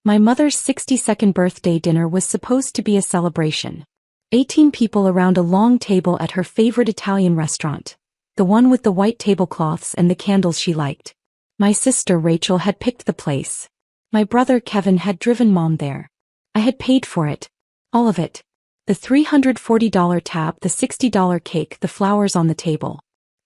My mother's 62nd birthday dinner was supposed to be a celebration. 18 people around a long table at her favorite Italian restaurant. The one with the white tablecloths and the candles she liked. My sister Rachel had picked the place. My brother Kevin had driven Mom there. I had paid for it. All of it. The $340 tab, the $60 cake, the flowers on the table.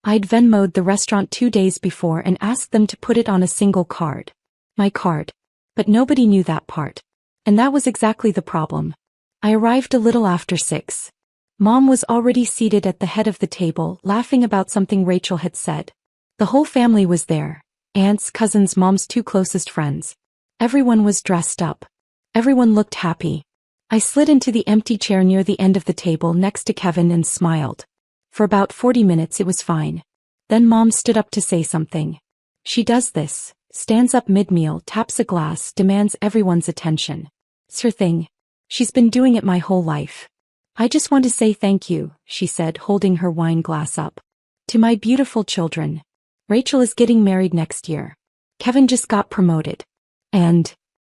I'd Venmo'd the restaurant 2 days before and asked them to put it on a single card. My card. But nobody knew that part. And that was exactly the problem. I arrived a little after 6. Mom was already seated at the head of the table, laughing about something Rachel had said. The whole family was there. Aunts, cousins, Mom's 2 closest friends. Everyone was dressed up. Everyone looked happy. I slid into the empty chair near the end of the table next to Kevin and smiled. For about 40 minutes it was fine. Then Mom stood up to say something. She does this, stands up mid-meal, taps a glass, demands everyone's attention. It's her thing. She's been doing it my whole life. I just want to say thank you, she said, holding her wine glass up. To my beautiful children. Rachel is getting married next year. Kevin just got promoted. And...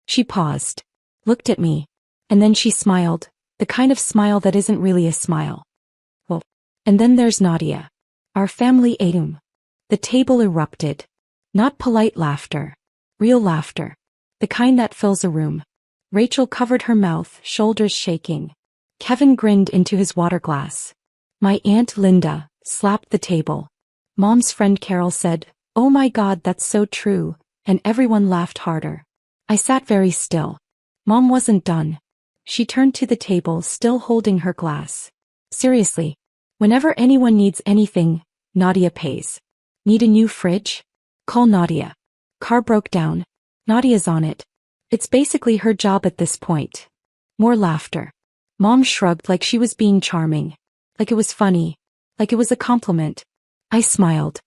She paused. Looked at me. And then she smiled, the kind of smile that isn't really a smile. Well, and then there's Nadia. Our family ATM. The table erupted. Not polite laughter. Real laughter. The kind that fills a room. Rachel covered her mouth, shoulders shaking. Kevin grinned into his water glass. My Aunt Linda slapped the table. Mom's friend Carol said, "Oh my God, that's so true," and everyone laughed harder. I sat very still. Mom wasn't done. She turned to the table, still holding her glass. Seriously. Whenever anyone needs anything, Nadia pays. Need a new fridge? Call Nadia. Car broke down. Nadia's on it. It's basically her job at this point. More laughter. Mom shrugged like she was being charming. Like it was funny. Like it was a compliment. I smiled.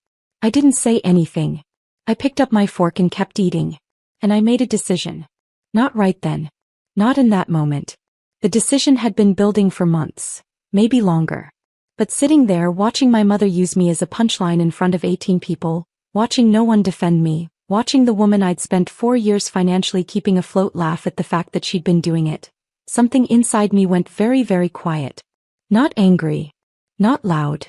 I didn't say anything. I picked up my fork and kept eating. And I made a decision. Not right then. Not in that moment. The decision had been building for months. Maybe longer. But sitting there watching my mother use me as a punchline in front of 18 people, watching no one defend me, watching the woman I'd spent 4 years financially keeping afloat laugh at the fact that she'd been doing it, something inside me went very, very quiet. Not angry. Not loud.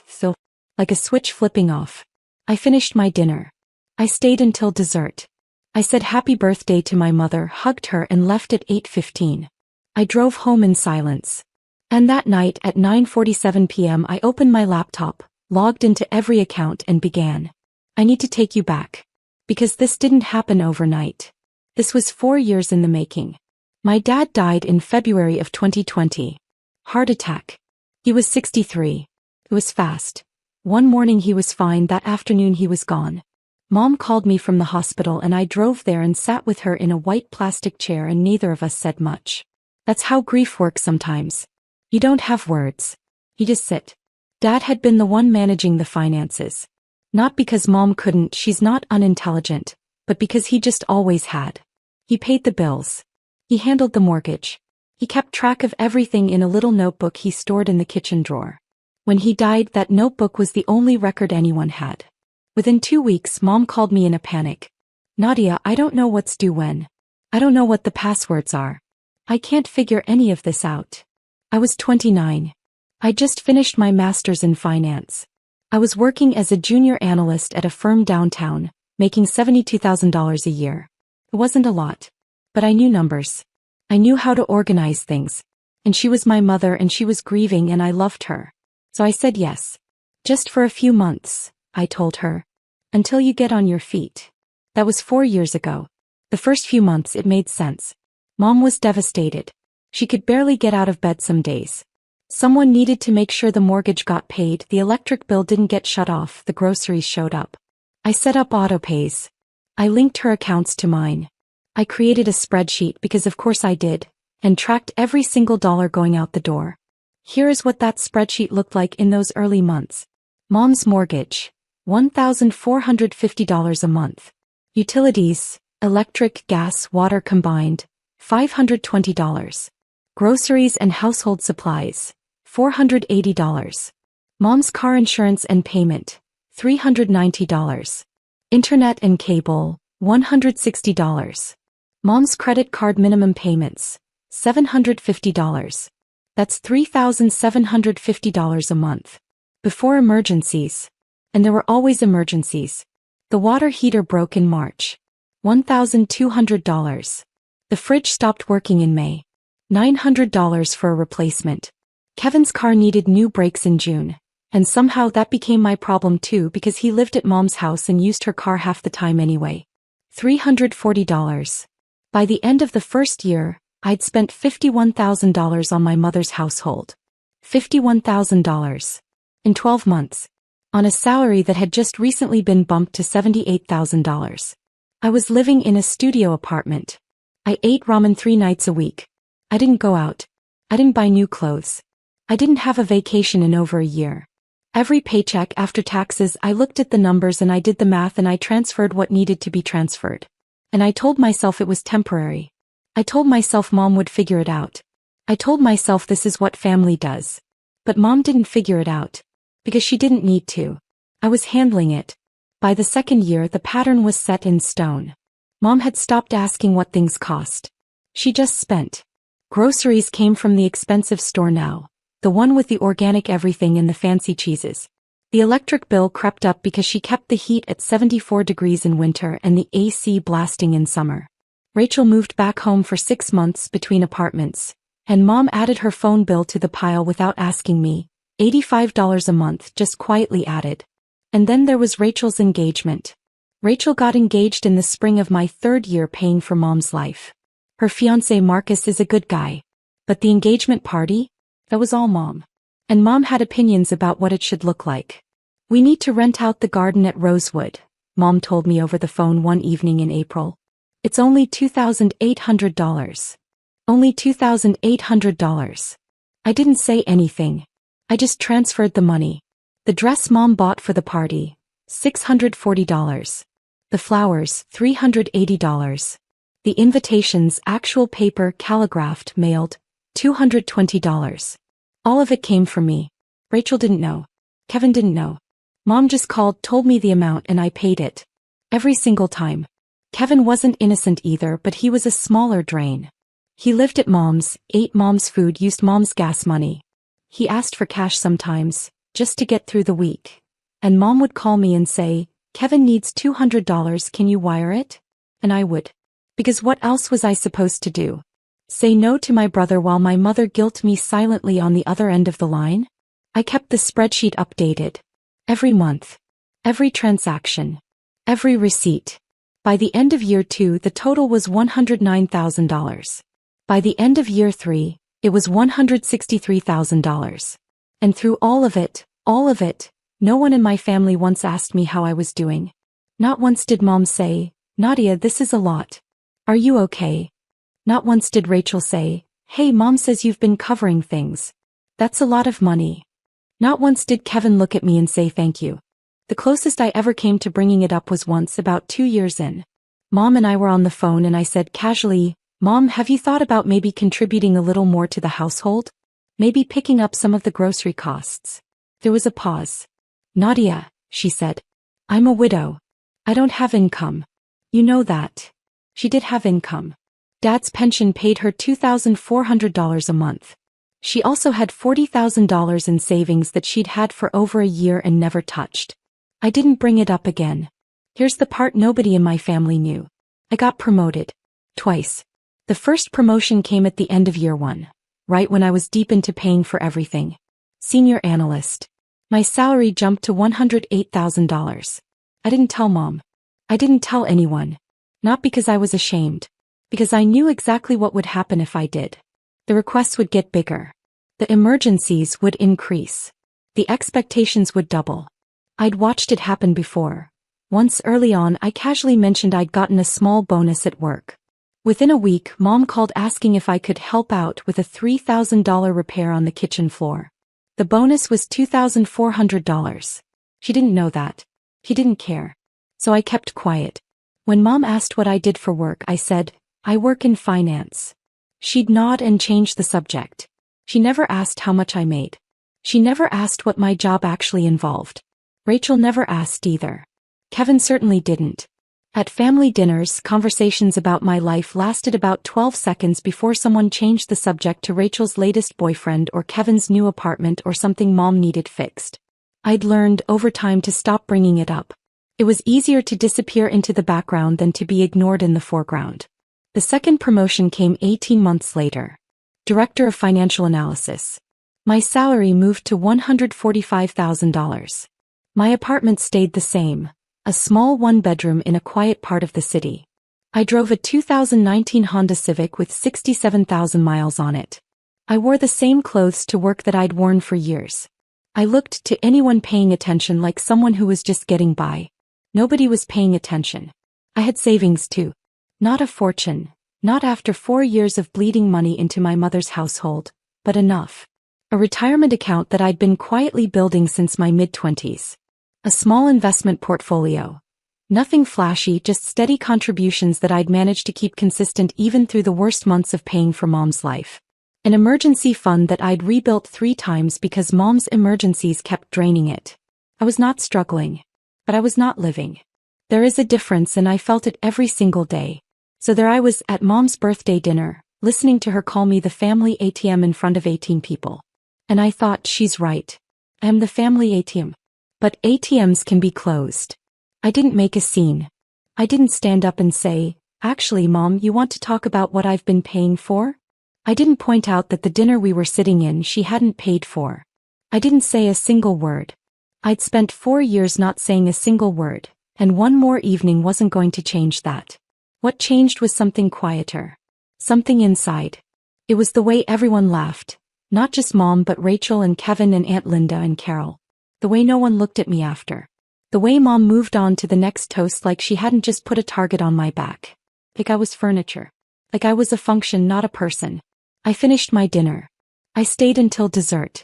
So, like a switch flipping off. I finished my dinner. I stayed until dessert. I said happy birthday to my mother, hugged her and left at 8:15. I drove home in silence. And that night at 9:47 p.m. I opened my laptop, logged into every account and began. I need to take you back. Because this didn't happen overnight. This was 4 years in the making. My dad died in February of 2020. Heart attack. He was 63. It was fast. One morning he was fine, that afternoon he was gone. Mom called me from the hospital and I drove there and sat with her in a white plastic chair and neither of us said much. That's how grief works sometimes. You don't have words. You just sit. Dad had been the one managing the finances. Not because Mom couldn't, she's not unintelligent, but because he just always had. He paid the bills. He handled the mortgage. He kept track of everything in a little notebook he stored in the kitchen drawer. When he died, that notebook was the only record anyone had. Within 2 weeks, Mom called me in a panic. Nadia, I don't know what's due when. I don't know what the passwords are. I can't figure any of this out. I was 29. I just finished my master's in finance. I was working as a junior analyst at a firm downtown, making $72,000 a year. It wasn't a lot. But I knew numbers. I knew how to organize things. And she was my mother and she was grieving and I loved her. So I said yes. Just for a few months, I told her. Until you get on your feet. That was 4 years ago. The first few months it made sense. Mom was devastated. She could barely get out of bed some days. Someone needed to make sure the mortgage got paid, the electric bill didn't get shut off, the groceries showed up. I set up autopays. I linked her accounts to mine. I created a spreadsheet because of course I did, and tracked every single dollar going out the door. Here is what that spreadsheet looked like in those early months. Mom's mortgage. $1,450 a month. Utilities, electric, gas, water combined, $520. Groceries and household supplies, $480. Mom's car insurance and payment, $390. Internet and cable, $160. Mom's credit card minimum payments, $750. That's $3,750 a month. Before emergencies. And there were always emergencies. The water heater broke in March. $1,200. The fridge stopped working in May. $900 for a replacement. Kevin's car needed new brakes in June. And somehow that became my problem too because he lived at Mom's house and used her car half the time anyway. $340. By the end of the first year, I'd spent $51,000 on my mother's household. $51,000. In 12 months. On a salary that had just recently been bumped to $78,000. I was living in a studio apartment. I ate ramen 3 nights a week. I didn't go out. I didn't buy new clothes. I didn't have a vacation in over a year. Every paycheck after taxes I looked at the numbers and I did the math and I transferred what needed to be transferred. And I told myself it was temporary. I told myself Mom would figure it out. I told myself this is what family does. But Mom didn't figure it out. Because she didn't need to. I was handling it. By the second year the pattern was set in stone. Mom had stopped asking what things cost. She just spent. Groceries came from the expensive store now. The one with the organic everything and the fancy cheeses. The electric bill crept up because she kept the heat at 74 degrees in winter and the AC blasting in summer. Rachel moved back home for 6 months between apartments, and Mom added her phone bill to the pile without asking me, $85 a month just quietly added. And then there was Rachel's engagement. Rachel got engaged in the spring of my 3rd year paying for Mom's life. Her fiancé Marcus is a good guy. But the engagement party? That was all Mom. And Mom had opinions about what it should look like. We need to rent out the garden at Rosewood, Mom told me over the phone one evening in April. It's only $2,800. Only $2,800. I didn't say anything. I just transferred the money. The dress Mom bought for the party, $640. The flowers, $380. The invitations, actual paper, calligraphed, mailed, $220. All of it came from me. Rachel didn't know. Kevin didn't know. Mom just called, told me the amount and I paid it. Every single time. Kevin wasn't innocent either, but he was a smaller drain. He lived at Mom's, ate Mom's food, used Mom's gas money. He asked for cash sometimes, just to get through the week. And Mom would call me and say, Kevin needs $200, can you wire it? And I would. Because what else was I supposed to do? Say no to my brother while my mother guilt me silently on the other end of the line? I kept the spreadsheet updated. Every month. Every transaction. Every receipt. By the end of year 2 the total was $109,000. By the end of year 3, it was $163,000. And through all of it, no one in my family once asked me how I was doing. Not once did Mom say, Nadia, this is a lot. Are you okay? Not once did Rachel say, hey, Mom says you've been covering things. That's a lot of money. Not once did Kevin look at me and say thank you. The closest I ever came to bringing it up was once about 2 years in. Mom and I were on the phone and I said casually, Mom, have you thought about maybe contributing a little more to the household? Maybe picking up some of the grocery costs. There was a pause. Nadia, she said. I'm a widow. I don't have income. You know that. She did have income. Dad's pension paid her $2,400 a month. She also had $40,000 in savings that she'd had for over a year and never touched. I didn't bring it up again. Here's the part nobody in my family knew. I got promoted. Twice. The first promotion came at the end of year 1, right when I was deep into paying for everything. Senior analyst. My salary jumped to $108,000. I didn't tell Mom. I didn't tell anyone. Not because I was ashamed. Because I knew exactly what would happen if I did. The requests would get bigger. The emergencies would increase. The expectations would double. I'd watched it happen before. Once early on I casually mentioned I'd gotten a small bonus at work. Within a week Mom called asking if I could help out with a $3,000 repair on the kitchen floor. The bonus was $2,400. She didn't know that. She didn't care. So I kept quiet. When Mom asked what I did for work I said, I work in finance. She'd nod and change the subject. She never asked how much I made. She never asked what my job actually involved. Rachel never asked either. Kevin certainly didn't. At family dinners, conversations about my life lasted about 12 seconds before someone changed the subject to Rachel's latest boyfriend or Kevin's new apartment or something mom needed fixed. I'd learned over time to stop bringing it up. It was easier to disappear into the background than to be ignored in the foreground. The second promotion came 18 months later. Director of Financial Analysis. My salary moved to $145,000. My apartment stayed the same, a small one-bedroom in a quiet part of the city. I drove a 2019 Honda Civic with 67,000 miles on it. I wore the same clothes to work that I'd worn for years. I looked to anyone paying attention like someone who was just getting by. Nobody was paying attention. I had savings too. Not a fortune, not after 4 years of bleeding money into my mother's household, but enough. A retirement account that I'd been quietly building since my mid-20s. A small investment portfolio. Nothing flashy, just steady contributions that I'd managed to keep consistent even through the worst months of paying for Mom's life. An emergency fund that I'd rebuilt 3 times because Mom's emergencies kept draining it. I was not struggling. But I was not living. There is a difference, and I felt it every single day. So there I was at Mom's birthday dinner, listening to her call me the family ATM in front of 18 people. And I thought, she's right. I am the family ATM. But ATMs can be closed. I didn't make a scene. I didn't stand up and say, actually Mom, you want to talk about what I've been paying for? I didn't point out that the dinner we were sitting in she hadn't paid for. I didn't say a single word. I'd spent 4 years not saying a single word, and one more evening wasn't going to change that. What changed was something quieter. Something inside. It was the way everyone laughed. Not just Mom but Rachel and Kevin and Aunt Linda and Carol. The way no one looked at me after. The way Mom moved on to the next toast like she hadn't just put a target on my back. Like I was furniture. Like I was a function, not a person. I finished my dinner. I stayed until dessert.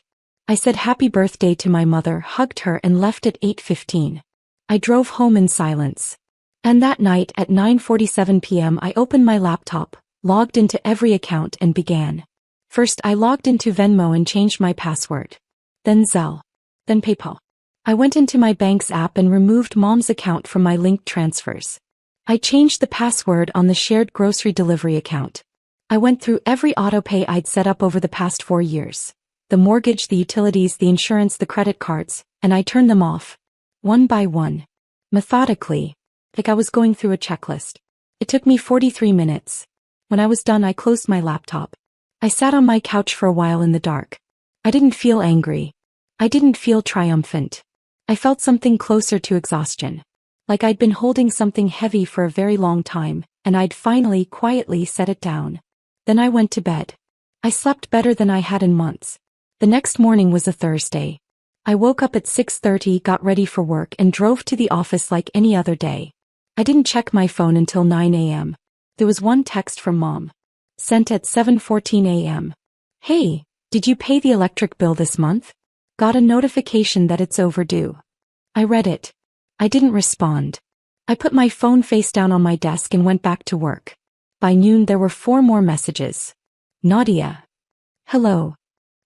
I said happy birthday to my mother, hugged her and left at 8:15. I drove home in silence. And that night at 9:47 p.m. I opened my laptop, logged into every account and began. First I logged into Venmo and changed my password. Then Zelle. Then PayPal. I went into my bank's app and removed Mom's account from my linked transfers. I changed the password on the shared grocery delivery account. I went through every autopay I'd set up over the past 4 years. The mortgage, the utilities, the insurance, the credit cards, and I turned them off. One by one. Methodically. Like I was going through a checklist. It took me 43 minutes. When I was done I closed my laptop. I sat on my couch for a while in the dark. I didn't feel angry. I didn't feel triumphant. I felt something closer to exhaustion. Like I'd been holding something heavy for a very long time, and I'd finally, quietly set it down. Then I went to bed. I slept better than I had in months. The next morning was a Thursday. I woke up at 6:30, got ready for work and drove to the office like any other day. I didn't check my phone until 9 a.m. There was one text from Mom. Sent at 7:14 a.m. Hey, did you pay the electric bill this month? Got a notification that it's overdue. I read it. I didn't respond. I put my phone face down on my desk and went back to work. By noon there were 4 more messages. Nadia. Hello.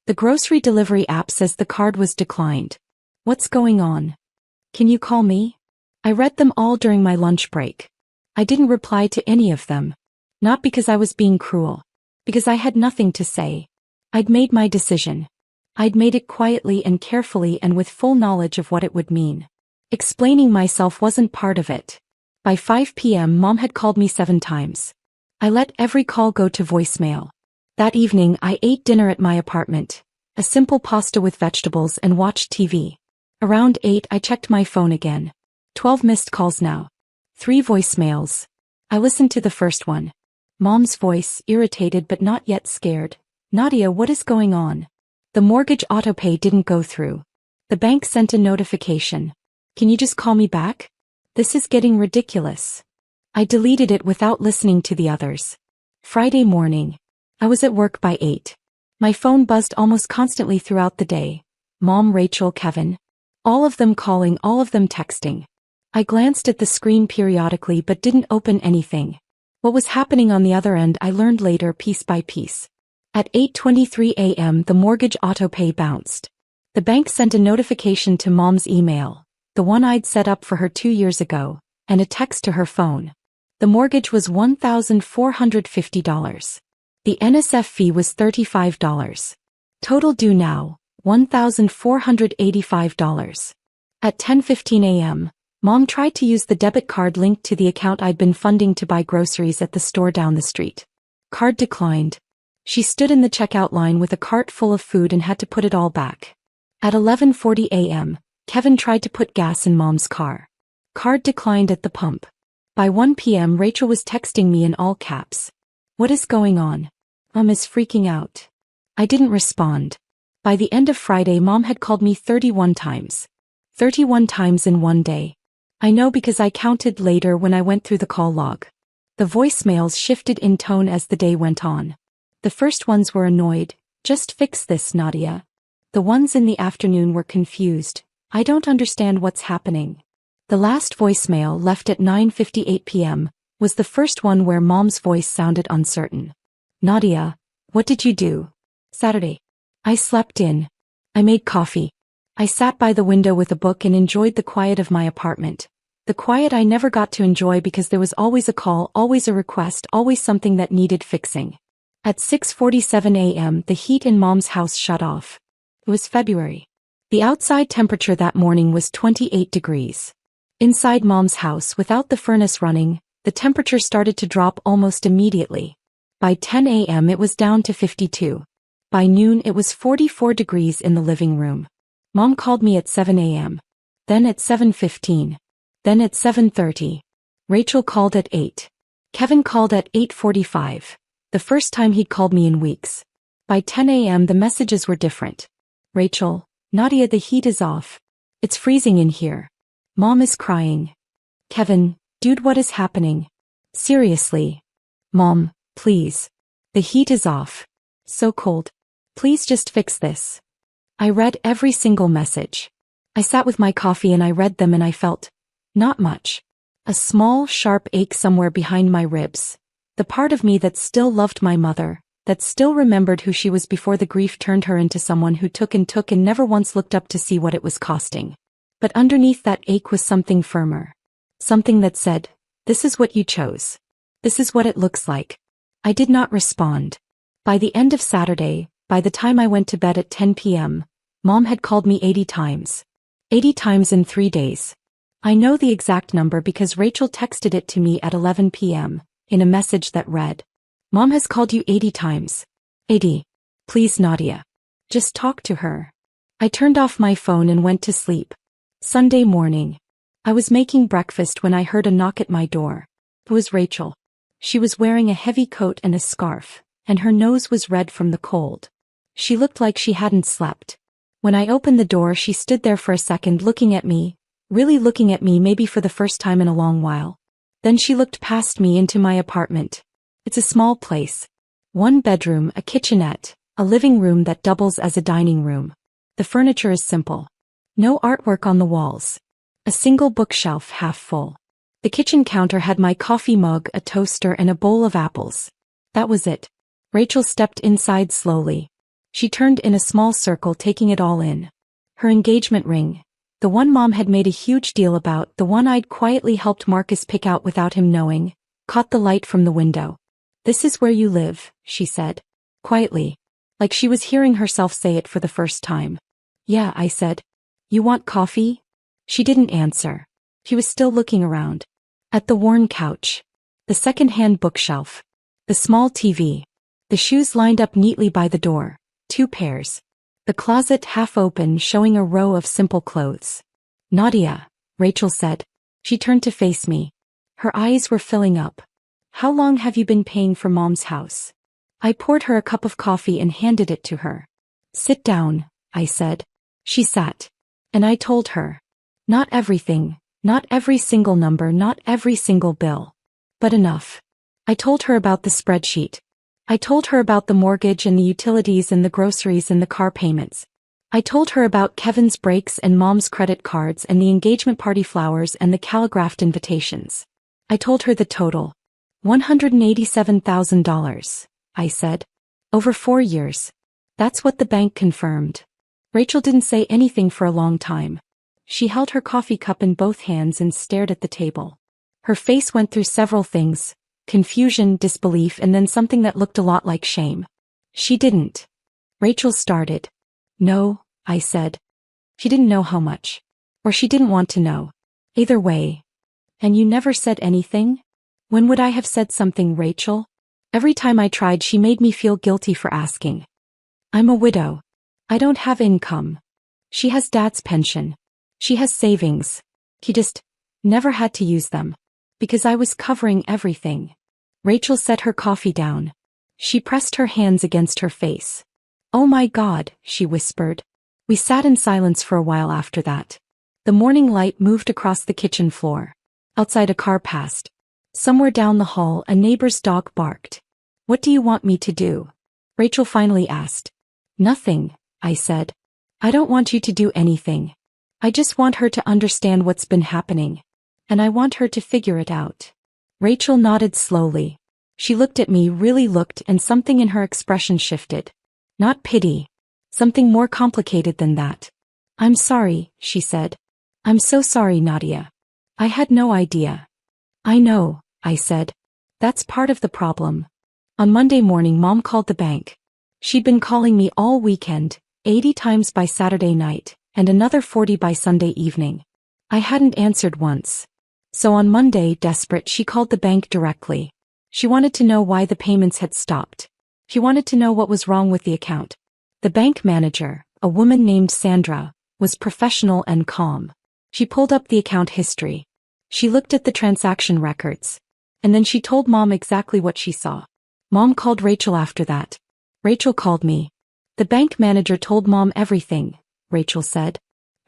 The grocery delivery app says the card was declined. What's going on? Can you call me? I read them all during my lunch break. I didn't reply to any of them. Not because I was being cruel. Because I had nothing to say. I'd made my decision. I'd made it quietly and carefully and with full knowledge of what it would mean. Explaining myself wasn't part of it. By 5 p.m. Mom had called me 7 times. I let every call go to voicemail. That evening I ate dinner at my apartment. A simple pasta with vegetables and watched TV. Around 8 I checked my phone again. 12 missed calls now. 3 voicemails. I listened to the first one. Mom's voice, irritated but not yet scared. Nadia, what is going on? The mortgage autopay didn't go through. The bank sent a notification. Can you just call me back? This is getting ridiculous. I deleted it without listening to the others. Friday morning. I was at work by 8. My phone buzzed almost constantly throughout the day. Mom, Rachel, Kevin. All of them calling, all of them texting. I glanced at the screen periodically but didn't open anything. What was happening on the other end I learned later piece by piece. At 8:23 a.m. the mortgage autopay bounced. The bank sent a notification to Mom's email, the one I'd set up for her 2 years ago, and a text to her phone. The mortgage was $1,450. The NSF fee was $35. Total due now, $1,485. At 10:15 a.m., Mom tried to use the debit card linked to the account I'd been funding to buy groceries at the store down the street. Card declined. She stood in the checkout line with a cart full of food and had to put it all back. At 11:40 a.m., Kevin tried to put gas in Mom's car. Card declined at the pump. By 1 p.m. Rachel was texting me in all caps. "What is going on? Mom is freaking out." I didn't respond. By the end of Friday, Mom had called me 31 times. 31 times in one day. I know because I counted later when I went through the call log. The voicemails shifted in tone as the day went on. The first ones were annoyed. "Just fix this, Nadia." The ones in the afternoon were confused. "I don't understand what's happening." The last voicemail, left at 9:58 p.m., was the first one where Mom's voice sounded uncertain. "Nadia, what did you do Saturday?" "I slept in. I made coffee. I sat by the window with a book and enjoyed the quiet of my apartment. The quiet I never got to enjoy because there was always a call, always a request, always something that needed fixing." At 6:47 a.m. the heat in Mom's house shut off. It was February. The outside temperature that morning was 28 degrees. Inside Mom's house, without the furnace running, the temperature started to drop almost immediately. By 10 a.m. it was down to 52. By noon it was 44 degrees in the living room. Mom called me at 7 a.m. Then at 7:15. Then at 7:30. Rachel called at 8. Kevin called at 8:45. The first time he'd called me in weeks. By 10 a.m. the messages were different. "Rachel, Nadia, the heat is off. It's freezing in here. Mom is crying." "Kevin, dude, what is happening? Seriously. Mom, please. The heat is off. So cold. Please just fix this." I read every single message. I sat with my coffee and I read them and I felt not much. A small, sharp ache somewhere behind my ribs. The part of me that still loved my mother, that still remembered who she was before the grief turned her into someone who took and never once looked up to see what it was costing. But underneath that ache was something firmer. Something that said, "This is what you chose. This is what it looks like." I did not respond. By the end of Saturday, by the time I went to bed at 10 p.m., Mom had called me 80 times. 80 times in 3 days. I know the exact number because Rachel texted it to me at 11 p.m., in a message that read, "Mom has called you 80 times. 80. Please, Nadia. Just talk to her." I turned off my phone and went to sleep. Sunday morning. I was making breakfast when I heard a knock at my door. It was Rachel. She was wearing a heavy coat and a scarf, and her nose was red from the cold. She looked like she hadn't slept. When I opened the door, she stood there for a second looking at me, really looking at me, maybe for the first time in a long while. Then she looked past me into my apartment. It's a small place. 1 bedroom, a kitchenette, a living room that doubles as a dining room. The furniture is simple. No artwork on the walls. A single bookshelf half full. The kitchen counter had my coffee mug, a toaster, and a bowl of apples. That was it. Rachel stepped inside slowly. She turned in a small circle, taking it all in. Her engagement ring. The one Mom had made a huge deal about, the one I'd quietly helped Marcus pick out without him knowing, caught the light from the window. "This is where you live," she said. Quietly. Like she was hearing herself say it for the first time. "Yeah," I said. "You want coffee?" She didn't answer. She was still looking around. At the worn couch. The second-hand bookshelf. The small TV. The shoes lined up neatly by the door. 2 pairs. The closet half open, showing a row of simple clothes. "Nadia," Rachel said. She turned to face me. Her eyes were filling up. "How long have you been paying for Mom's house?" I poured her a cup of coffee and handed it to her. "Sit down," I said. She sat. And I told her. Not everything, not every single number, not every single bill. But enough. I told her about the spreadsheet. I told her about the mortgage and the utilities and the groceries and the car payments. I told her about Kevin's breaks and Mom's credit cards and the engagement party flowers and the calligraphed invitations. I told her the total. $187,000, I said. Over 4 years. That's what the bank confirmed. Rachel didn't say anything for a long time. She held her coffee cup in both hands and stared at the table. Her face went through several things: confusion, disbelief, and then something that looked a lot like shame. She didn't. Rachel started. No, I said. She didn't know how much. Or she didn't want to know. Either way. And you never said anything? When would I have said something, Rachel? Every time I tried, she made me feel guilty for asking. I'm a widow. I don't have income. She has Dad's pension. She has savings. He just never had to use them. Because I was covering everything. Rachel set her coffee down. She pressed her hands against her face. Oh my God, she whispered. We sat in silence for a while after that. The morning light moved across the kitchen floor. Outside, a car passed. Somewhere down the hall, a neighbor's dog barked. What do you want me to do? Rachel finally asked. Nothing, I said. I don't want you to do anything. I just want her to understand what's been happening. And I want her to figure it out. Rachel nodded slowly. She looked at me, really looked, and something in her expression shifted. Not pity. Something more complicated than that. I'm sorry, she said. I'm so sorry, Nadia. I had no idea. I know, I said. That's part of the problem. On Monday morning, Mom called the bank. She'd been calling me all weekend, 80 times by Saturday night, and another 40 by Sunday evening. I hadn't answered once. So on Monday, desperate, she called the bank directly. She wanted to know why the payments had stopped. She wanted to know what was wrong with the account. The bank manager, a woman named Sandra, was professional and calm. She pulled up the account history. She looked at the transaction records. And then she told Mom exactly what she saw. Mom called Rachel after that. Rachel called me. The bank manager told Mom everything, Rachel said.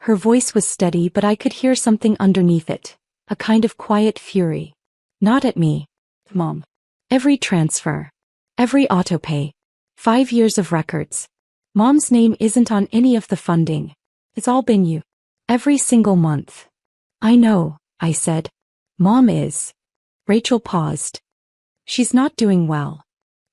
Her voice was steady, but I could hear something underneath it. A kind of quiet fury. Not at me, Mom. Every transfer. Every autopay. 5 years of records. Mom's name isn't on any of the funding. It's all been you. Every single month. I know, I said. Mom is. Rachel paused. She's not doing well.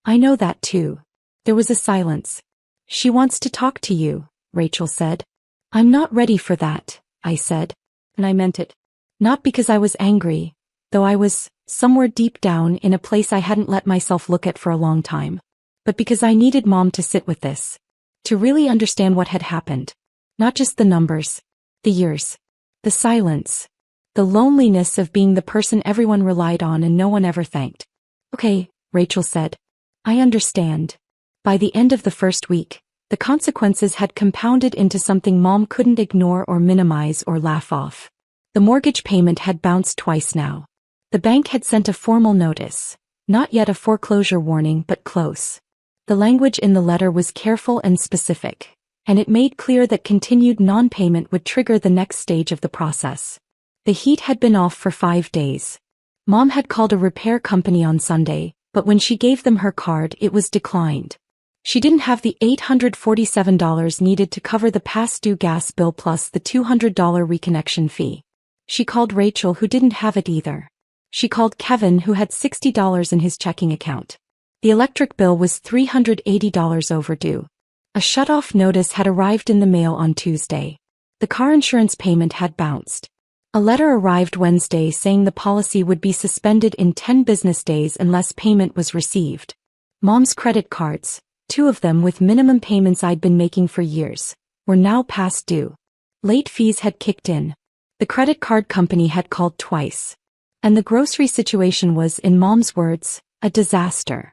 I know that too. There was a silence. She wants to talk to you, Rachel said. I'm not ready for that, I said. And I meant it. Not because I was angry, though I was, somewhere deep down, in a place I hadn't let myself look at for a long time. But because I needed Mom to sit with this. To really understand what had happened. Not just the numbers. The years. The silence. The loneliness of being the person everyone relied on and no one ever thanked. Okay, Rachel said. I understand. By the end of the first week, the consequences had compounded into something Mom couldn't ignore or minimize or laugh off. The mortgage payment had bounced twice now. The bank had sent a formal notice. Not yet a foreclosure warning, but close. The language in the letter was careful and specific, and it made clear that continued non-payment would trigger the next stage of the process. The heat had been off for 5 days. Mom had called a repair company on Sunday, but when she gave them her card, it was declined. She didn't have the $847 needed to cover the past due gas bill plus the $200 reconnection fee. She called Rachel, who didn't have it either. She called Kevin, who had $60 in his checking account. The electric bill was $380 overdue. A shut-off notice had arrived in the mail on Tuesday. The car insurance payment had bounced. A letter arrived Wednesday saying the policy would be suspended in 10 business days unless payment was received. Mom's credit cards, 2 of them with minimum payments I'd been making for years, were now past due. Late fees had kicked in. The credit card company had called twice. And the grocery situation was, in Mom's words, a disaster.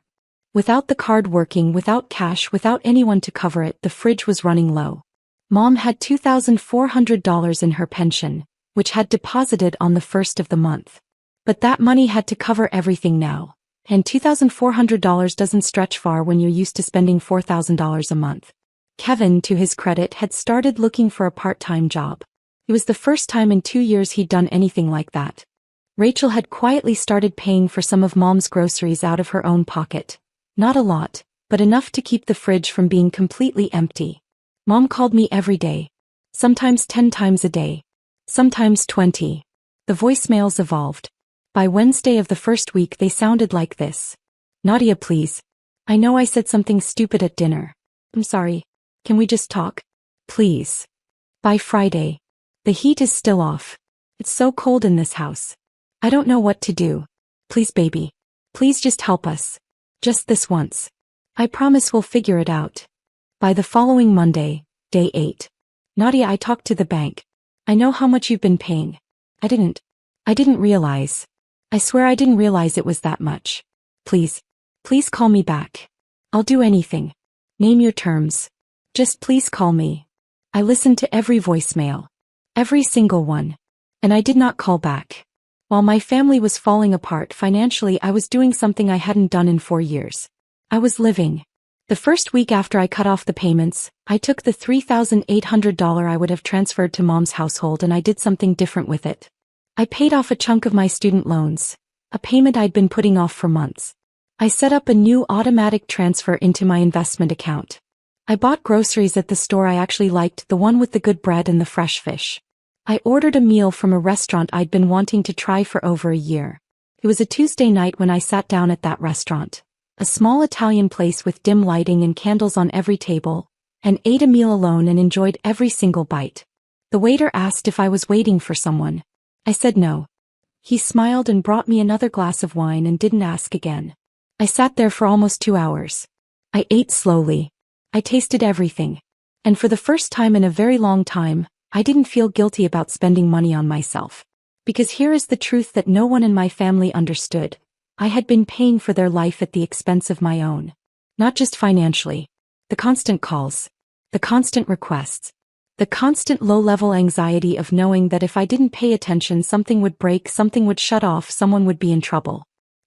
Without the card working, without cash, without anyone to cover it, the fridge was running low. Mom had $2,400 in her pension, which had deposited on the first of the month. But that money had to cover everything now, and $2,400 doesn't stretch far when you're used to spending $4,000 a month. Kevin, to his credit, had started looking for a part-time job. It was the first time in 2 years he'd done anything like that. Rachel had quietly started paying for some of Mom's groceries out of her own pocket. Not a lot, but enough to keep the fridge from being completely empty. Mom called me every day. Sometimes 10 times a day. Sometimes 20. The voicemails evolved. By Wednesday of the first week they sounded like this. Nadia, please. I know I said something stupid at dinner. I'm sorry. Can we just talk? Please. By Friday. The heat is still off. It's so cold in this house. I don't know what to do. Please, baby. Please just help us. Just this once. I promise we'll figure it out. By the following Monday, day 8. Nadia, I talked to the bank. I know how much you've been paying. I didn't realize. I swear I didn't realize it was that much. Please call me back. I'll do anything. Name your terms. Just please call me. I listened to every voicemail. Every single one. And I did not call back. While my family was falling apart financially, I was doing something I hadn't done in 4 years. I was living. The first week after I cut off the payments, I took the $3,800 I would have transferred to Mom's household and I did something different with it. I paid off a chunk of my student loans, a payment I'd been putting off for months. I set up a new automatic transfer into my investment account. I bought groceries at the store I actually liked, the one with the good bread and the fresh fish. I ordered a meal from a restaurant I'd been wanting to try for over a year. It was a Tuesday night when I sat down at that restaurant, a small Italian place with dim lighting and candles on every table, and ate a meal alone and enjoyed every single bite. The waiter asked if I was waiting for someone. I said no. He smiled and brought me another glass of wine and didn't ask again. I sat there for almost 2 hours. I ate slowly. I tasted everything. And for the first time in a very long time, I didn't feel guilty about spending money on myself. Because here is the truth that no one in my family understood. I had been paying for their life at the expense of my own. Not just financially. The constant calls. The constant requests. The constant low-level anxiety of knowing that if I didn't pay attention, something would break, something would shut off, someone would be in trouble.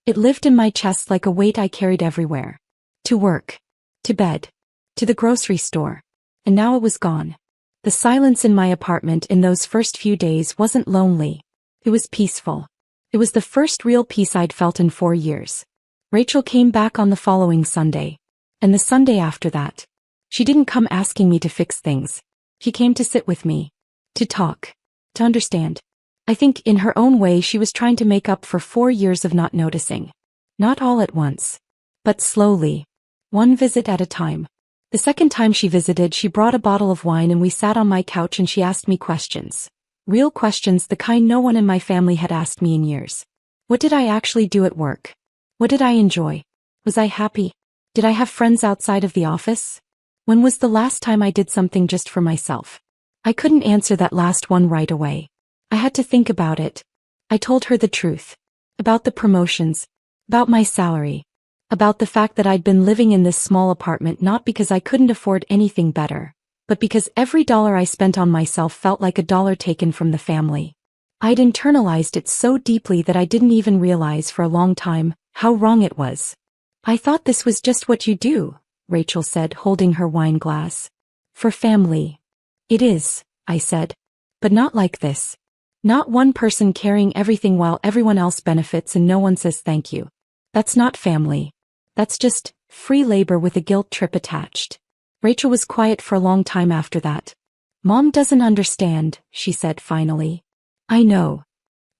It lived in my chest like a weight I carried everywhere. To work. To bed. To the grocery store. And now it was gone. The silence in my apartment in those first few days wasn't lonely. It was peaceful. It was the first real peace I'd felt in 4 years. Rachel came back on the following Sunday. And the Sunday after that. She didn't come asking me to fix things. She came to sit with me. To talk. To understand. I think in her own way she was trying to make up for 4 years of not noticing. Not all at once. But slowly. One visit at a time. The second time she visited, she brought a bottle of wine and we sat on my couch and she asked me questions. Real questions, the kind no one in my family had asked me in years. What did I actually do at work? What did I enjoy? Was I happy? Did I have friends outside of the office? When was the last time I did something just for myself? I couldn't answer that last one right away. I had to think about it. I told her the truth. About the promotions. About my salary. About the fact that I'd been living in this small apartment not because I couldn't afford anything better, but because every dollar I spent on myself felt like a dollar taken from the family. I'd internalized it so deeply that I didn't even realize for a long time how wrong it was. I thought this was just what you do, Rachel said, holding her wine glass. For family. It is, I said. But not like this. Not one person carrying everything while everyone else benefits and no one says thank you. That's not family. That's just free labor with a guilt trip attached. Rachel was quiet for a long time after that. Mom doesn't understand, she said finally. I know.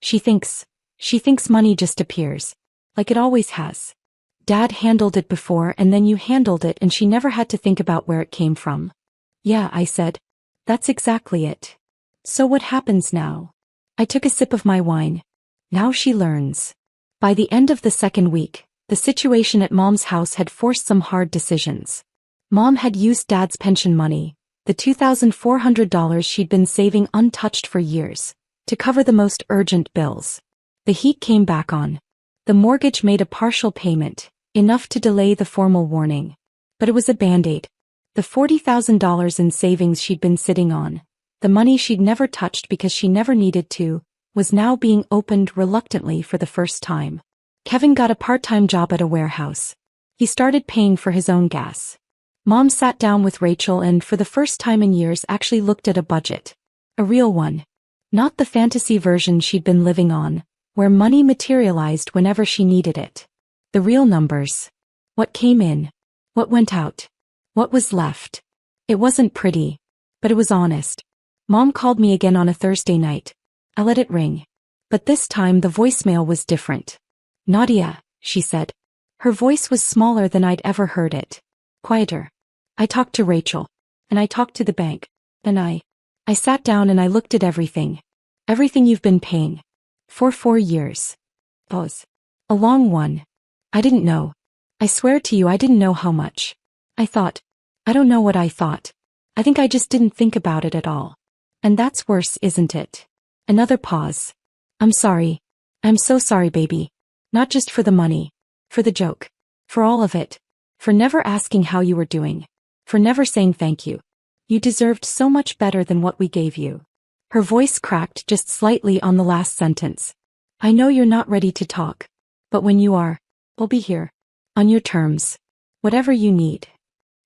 She thinks money just appears. Like it always has. Dad handled it before and then you handled it and she never had to think about where it came from. Yeah, I said. That's exactly it. So what happens now? I took a sip of my wine. Now she learns. By the end of the second week, the situation at Mom's house had forced some hard decisions. Mom had used Dad's pension money, the $2,400 she'd been saving untouched for years, to cover the most urgent bills. The heat came back on. The mortgage made a partial payment, enough to delay the formal warning. But it was a band-aid. The $40,000 in savings she'd been sitting on, the money she'd never touched because she never needed to, was now being opened reluctantly for the first time. Kevin got a part-time job at a warehouse. He started paying for his own gas. Mom sat down with Rachel and for the first time in years actually looked at a budget. A real one. Not the fantasy version she'd been living on, where money materialized whenever she needed it. The real numbers. What came in. What went out. What was left. It wasn't pretty. But it was honest. Mom called me again on a Thursday night. I let it ring. But this time the voicemail was different. Nadia, she said. Her voice was smaller than I'd ever heard it. Quieter. I talked to Rachel. And I talked to the bank. Then I sat down and I looked at everything. Everything you've been paying. For 4 years. Pause. A long one. I didn't know. I swear to you I didn't know how much. I thought. I don't know what I thought. I think I just didn't think about it at all. And that's worse, isn't it? Another pause. I'm sorry. I'm so sorry, baby. Not just for the money. For the joke. For all of it. For never asking how you were doing. For never saying thank you. You deserved so much better than what we gave you. Her voice cracked just slightly on the last sentence. I know you're not ready to talk. But when you are, we'll be here. On your terms. Whatever you need.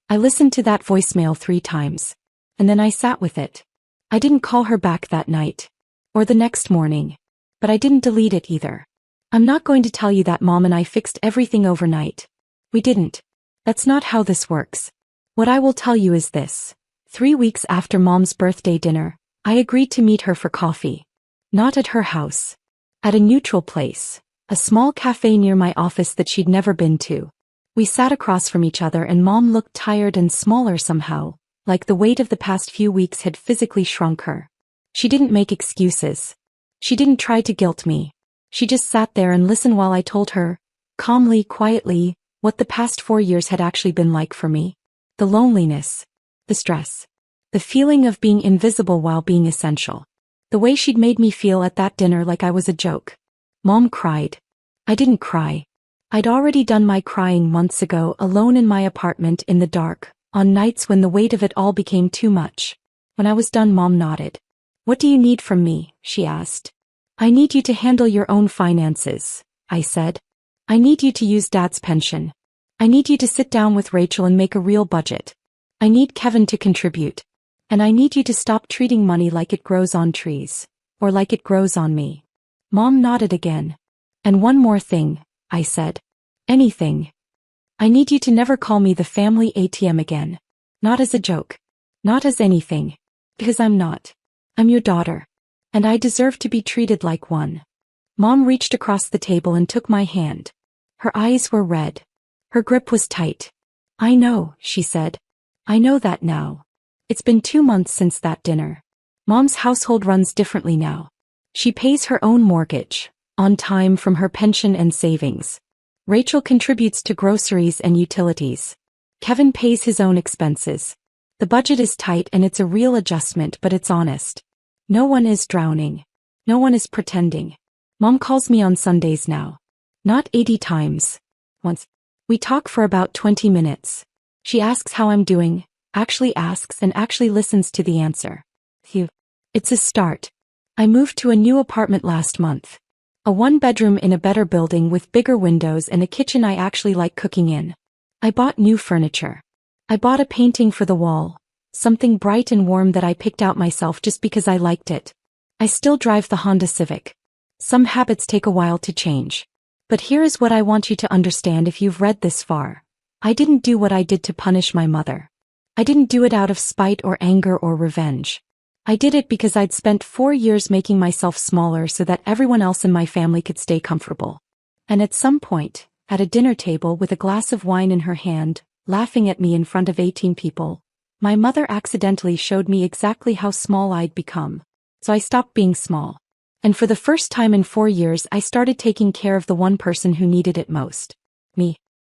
I listened to that voicemail 3 times. And then I sat with it. I didn't call her back that night. Or the next morning. But I didn't delete it either. I'm not going to tell you that Mom and I fixed everything overnight. We didn't. That's not how this works. What I will tell you is this. 3 weeks after Mom's birthday dinner, I agreed to meet her for coffee. Not at her house. At a neutral place. A small cafe near my office that she'd never been to. We sat across from each other and Mom looked tired and smaller somehow, like the weight of the past few weeks had physically shrunk her. She didn't make excuses. She didn't try to guilt me. She just sat there and listened while I told her, calmly, quietly, what the past 4 years had actually been like for me. The loneliness. The stress. The feeling of being invisible while being essential. The way she'd made me feel at that dinner like I was a joke. Mom cried. I didn't cry. I'd already done my crying months ago alone in my apartment in the dark, on nights when the weight of it all became too much. When I was done, Mom nodded. What do you need from me? She asked. I need you to handle your own finances, I said. I need you to use Dad's pension. I need you to sit down with Rachel and make a real budget. I need Kevin to contribute. And I need you to stop treating money like it grows on trees. Or like it grows on me. Mom nodded again. And one more thing, I said. Anything. I need you to never call me the family ATM again. Not as a joke. Not as anything. Because I'm not. I'm your daughter. And I deserve to be treated like one. Mom reached across the table and took my hand. Her eyes were red. Her grip was tight. I know, she said. I know that now. It's been 2 months since that dinner. Mom's household runs differently now. She pays her own mortgage, on time from her pension and savings. Rachel contributes to groceries and utilities. Kevin pays his own expenses. The budget is tight and it's a real adjustment, but it's honest. No one is drowning. No one is pretending. Mom calls me on Sundays now. Not 80 times. Once. We talk for about 20 minutes. She asks how I'm doing, actually asks and actually listens to the answer. Phew. It's a start. I moved to a new apartment last month. A 1-bedroom in a better building with bigger windows and a kitchen I actually like cooking in. I bought new furniture. I bought a painting for the wall, something bright and warm that I picked out myself just because I liked it. I still drive the Honda Civic. Some habits take a while to change. But here is what I want you to understand if you've read this far. I didn't do what I did to punish my mother. I didn't do it out of spite or anger or revenge. I did it because I'd spent 4 years making myself smaller so that everyone else in my family could stay comfortable. And at some point, at a dinner table with a glass of wine in her hand, laughing at me in front of 18 people, my mother accidentally showed me exactly how small I'd become. So I stopped being small. And for the first time in 4 years I started taking care of the one person who needed it most. Me.